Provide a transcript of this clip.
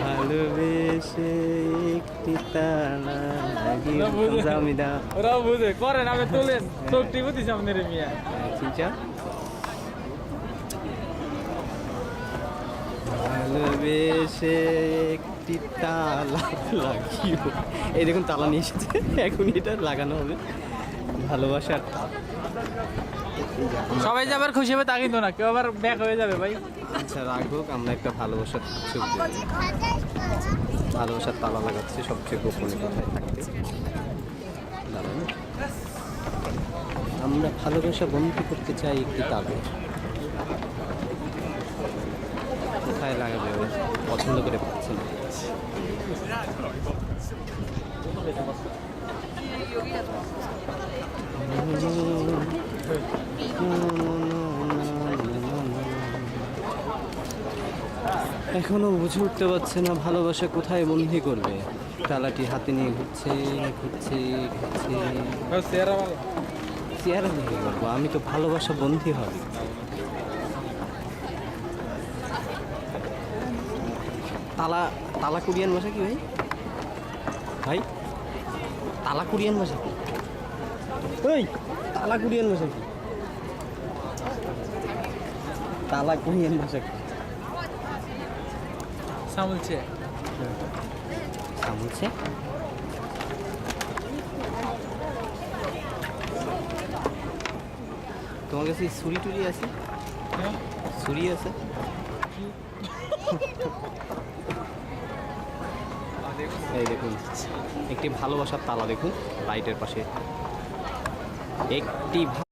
ভালোবেসে একটি তালা লাগিয়ে জামিদা ওরা বুঝে করেন আমি তোলেন চোখ টিপে দিছি আপনার মিয়া চিন্তা ভালোবেসে একটি তালা লাগিও এই দেখুন তালা নিয়ে এসেছে এখন এটা লাগানো হবে ভালোবাসার সবাই যে আবার খুশি হবে তা কিন্তু না কেউ আবার ব্যাক হয়ে যাবে ভাই আচ্ছা রাখুক আমরা একটা ভালোবাসার ছবি ভালোবাসার তালা লাগাচ্ছি সবচেয়ে গোপনে কোথায় থাকবে দাঁড়ান আমরা ভালোবাসা বন্ধু করতে চাই একটি তালা কোথায় লাগাবে ও পছন্দ করে পাচ্ছে না এখনো বুঝে উঠতে পারছে না ভালোবাসা কোথায় বন্দি করবে তালাটি হাতে নিয়ে ঘুরছে ঘুরছে ঘুরছে চেয়ারা দেখে করবো আমি তো ভালোবাসা বন্ধি হবে তালা তালা কোরিয়ান ভাষা কি ভাই ভাই তালা কোরিয়ান ভাষা কি ওই তালা কোরিয়ান ভাষা কি তালা কোরিয়ান ভাষা কি সামুলছে সামুলছে তোমার কাছে ছুরি টুরি আছে ছুরি আছে এই দেখুন একটি ভালোবাসার তালা দেখুন লাইটের পাশে একটি